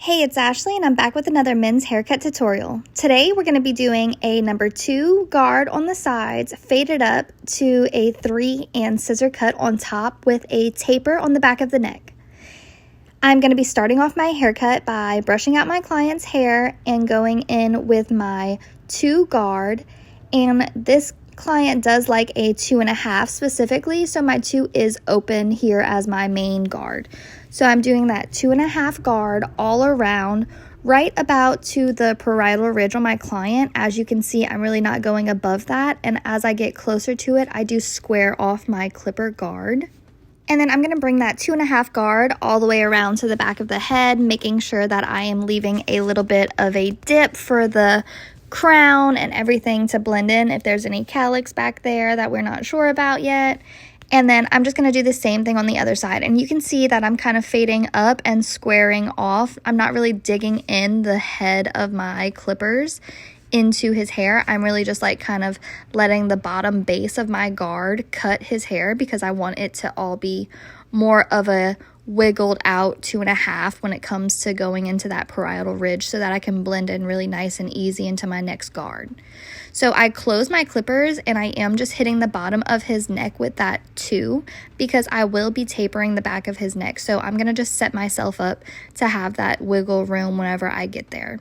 Hey, it's Ashley and I'm back with another men's haircut tutorial. Today we're going to be doing a number 2 guard on the sides, faded up to a 3 and scissor cut on top with a taper on the back of the neck. I'm going to be starting off my haircut by brushing out my client's hair and going in with my 2 guard, and this client does like a 2.5 specifically, so my 2 is open here as my main guard. So I'm doing that 2.5 guard all around, right about to the parietal ridge on my client. As you can see, I'm really not going above that, and as I get closer to it, I do square off my clipper guard. And then I'm going to bring that 2.5 guard all the way around to the back of the head, making sure that I am leaving a little bit of a dip for the crown and everything to blend in if there's any calyx back there that we're not sure about yet. And then I'm just going to do the same thing on the other side. And you can see that I'm kind of fading up and squaring off. I'm not really digging in the head of my clippers into his hair. I'm really just like kind of letting the bottom base of my guard cut his hair because I want it to all be more of a wiggled out 2.5 when it comes to going into that parietal ridge, so that I can blend in really nice and easy into my next guard. So I close my clippers and I am just hitting the bottom of his neck with that 2 because I will be tapering the back of his neck. So I'm going to just set myself up to have that wiggle room whenever I get there.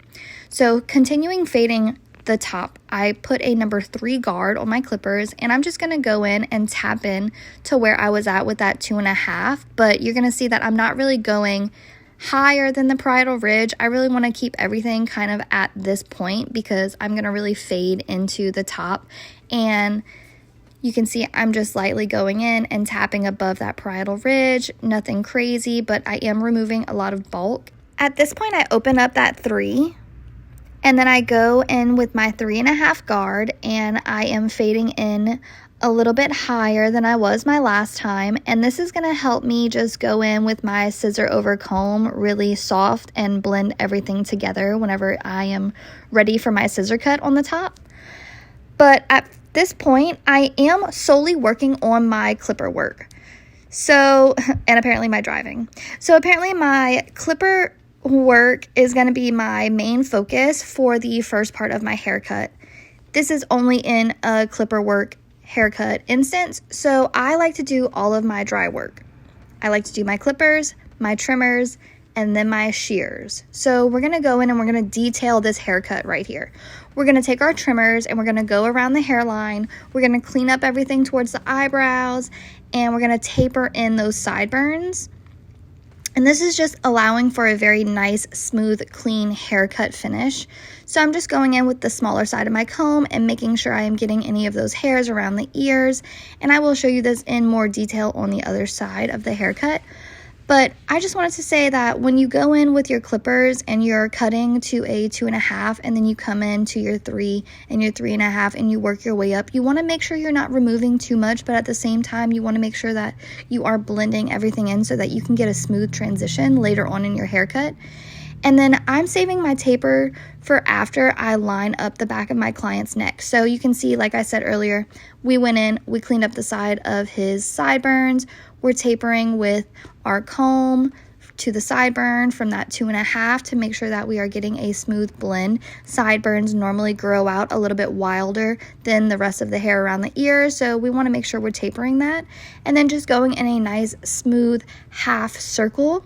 So continuing fading the top, I put a number 3 guard on my clippers, and I'm just going to go in and tap in to where I was at with that 2.5, but you're going to see that I'm not really going higher than the parietal ridge. I really want to keep everything kind of at this point because I'm going to really fade into the top, and you can see I'm just lightly going in and tapping above that parietal ridge. Nothing crazy, but I am removing a lot of bulk. At this point, I open up that 3, and then I go in with my 3.5 guard, and I am fading in a little bit higher than I was my last time. And this is going to help me just go in with my scissor over comb really soft and blend everything together whenever I am ready for my scissor cut on the top. But at this point, I am solely working on my clipper work. So, and apparently my driving. So apparently my clipper work is going to be my main focus for the first part of my haircut. This is only in a clipper work haircut instance, so I like to do all of my dry work. I like to do my clippers, my trimmers, and then my shears. So we're going to go in and we're going to detail this haircut right here. We're going to take our trimmers and we're going to go around the hairline. We're going to clean up everything towards the eyebrows, and we're going to taper in those sideburns. And this is just allowing for a very nice, smooth, clean haircut finish. So I'm just going in with the smaller side of my comb and making sure I am getting any of those hairs around the ears. And I will show you this in more detail on the other side of the haircut. But I just wanted to say that when you go in with your clippers and you're cutting to a 2.5, and then you come in to your 3 and your 3.5 and you work your way up, you want to make sure you're not removing too much, but at the same time, you want to make sure that you are blending everything in so that you can get a smooth transition later on in your haircut. And then I'm saving my taper for after I line up the back of my client's neck. So you can see, like I said earlier, we went in, we cleaned up the side of his sideburns. We're tapering with our comb to the sideburn from that 2.5 to make sure that we are getting a smooth blend. Sideburns normally grow out a little bit wilder than the rest of the hair around the ears, so we want to make sure we're tapering that. And then just going in a nice smooth half circle.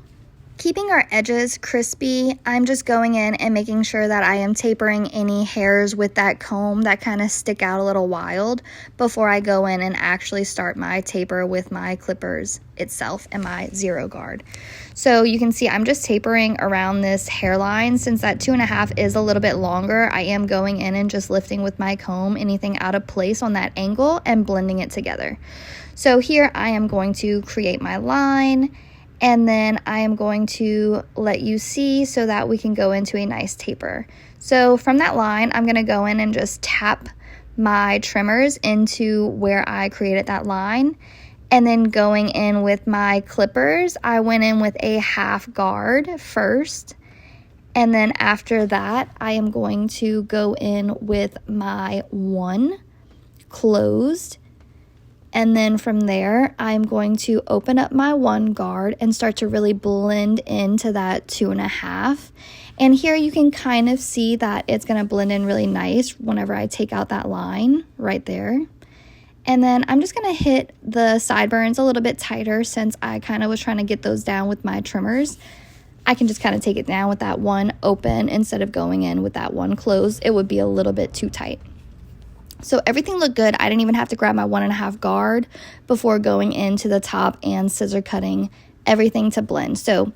Keeping our edges crispy, I'm just going in and making sure that I am tapering any hairs with that comb that kind of stick out a little wild before I go in and actually start my taper with my clippers itself and my 0 guard. So you can see I'm just tapering around this hairline. Since that 2.5 is a little bit longer, I am going in and just lifting with my comb anything out of place on that angle and blending it together. So here I am going to create my line, and then I am going to let you see so that we can go into a nice taper. So from that line, I'm going to go in and just tap my trimmers into where I created that line. And then going in with my clippers, I went in with a half guard first. And then after that, I am going to go in with my 1 closed. And then from there, I'm going to open up my 1 guard and start to really blend into that 2.5. And here you can kind of see that it's going to blend in really nice whenever I take out that line right there. And then I'm just going to hit the sideburns a little bit tighter since I kind of was trying to get those down with my trimmers. I can just kind of take it down with that one open instead of going in with that one closed. It would be a little bit too tight. So everything looked good. I didn't even have to grab my 1.5 guard before going into the top and scissor cutting everything to blend. So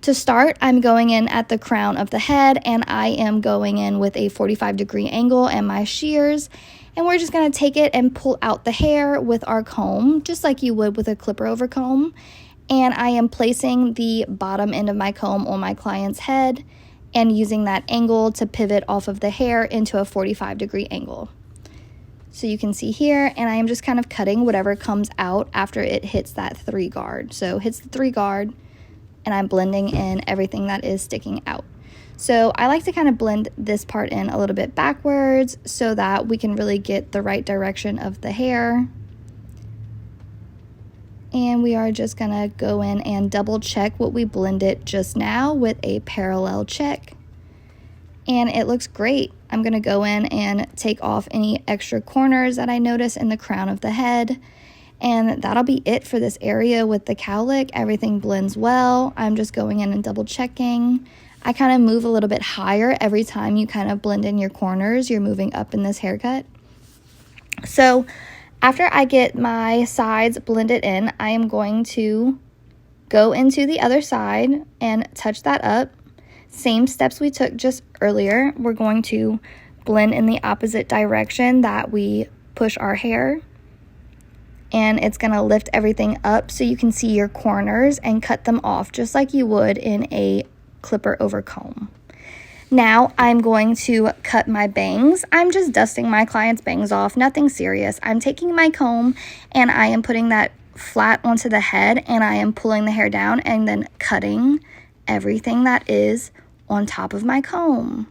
to start, I'm going in at the crown of the head, and I am going in with a 45-degree angle and my shears. And we're just going to take it and pull out the hair with our comb, just like you would with a clipper over comb. And I am placing the bottom end of my comb on my client's head and using that angle to pivot off of the hair into a 45-degree angle. So you can see here, and I am just kind of cutting whatever comes out after it hits that 3 guard. So it hits the 3 guard, and I'm blending in everything that is sticking out. So I like to kind of blend this part in a little bit backwards so that we can really get the right direction of the hair. And we are just gonna go in and double check what we blended just now with a parallel check. And it looks great. I'm gonna go in and take off any extra corners that I notice in the crown of the head. And that'll be it for this area with the cowlick. Everything blends well. I'm just going in and double checking. I kind of move a little bit higher every time you kind of blend in your corners. You're moving up in this haircut. So after I get my sides blended in, I am going to go into the other side and touch that up. Same steps we took just earlier. We're going to blend in the opposite direction that we push our hair. And it's going to lift everything up so you can see your corners and cut them off just like you would in a clipper over comb. Now I'm going to cut my bangs. I'm just dusting my client's bangs off, nothing serious. I'm taking my comb and I am putting that flat onto the head and I am pulling the hair down and then cutting everything that is on top of my comb.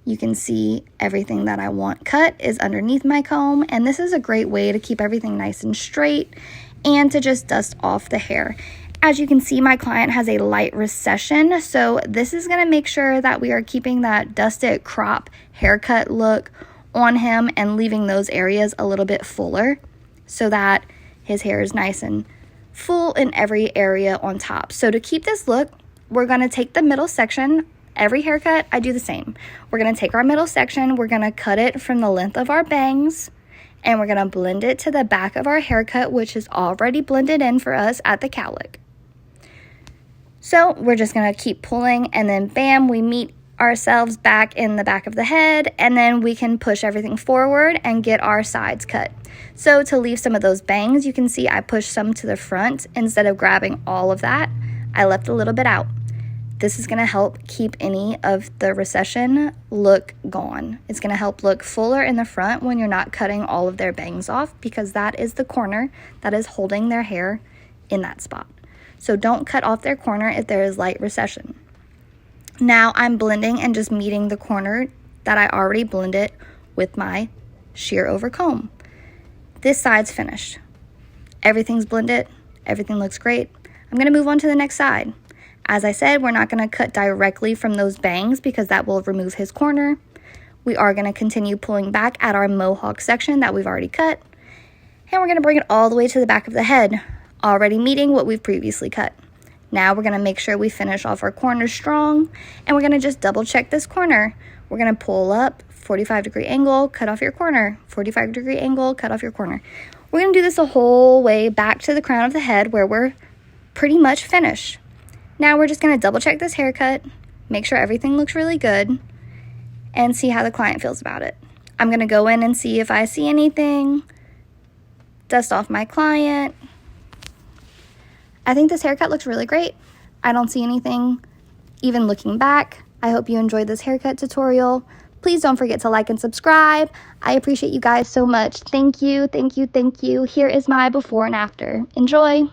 You can see everything that I want cut is underneath my comb, and this is a great way to keep everything nice and straight and to just dust off the hair. As you can see, my client has a light recession, so this is going to make sure that we are keeping that dusted crop haircut look on him and leaving those areas a little bit fuller so that his hair is nice and full in every area on top. So to keep this look, we're going to take the middle section. Every haircut, I do the same. We're going to take our middle section, we're going to cut it from the length of our bangs, and we're going to blend it to the back of our haircut, which is already blended in for us at the cowlick. So we're just going to keep pulling, and then bam, we meet ourselves back in the back of the head, and then we can push everything forward and get our sides cut. So to leave some of those bangs, you can see I pushed some to the front instead of grabbing all of that. I left a little bit out. This is going to help keep any of the recession look gone. It's going to help look fuller in the front when you're not cutting all of their bangs off, because that is the corner that is holding their hair in that spot. So don't cut off their corner if there is light recession. Now I'm blending and just meeting the corner that I already blended with my shear over comb. This side's finished. Everything's blended. Everything looks great. I'm going to move on to the next side. As I said, we're not going to cut directly from those bangs because that will remove his corner. We are going to continue pulling back at our mohawk section that we've already cut. And we're going to bring it all the way to the back of the head, already meeting what we've previously cut. Now we're going to make sure we finish off our corners strong, and we're going to just double check this corner. We're going to pull up, 45-degree angle, cut off your corner, 45-degree angle, cut off your corner. We're going to do this the whole way back to the crown of the head where we're pretty much finished. Now we're just going to double check this haircut, make sure everything looks really good, and see how the client feels about it. I'm going to go in and see if I see anything, dust off my client. I think this haircut looks really great. I don't see anything even looking back. I hope you enjoyed this haircut tutorial. Please don't forget to like and subscribe. I appreciate you guys so much. Thank you, thank you, thank you. Here is my before and after. Enjoy.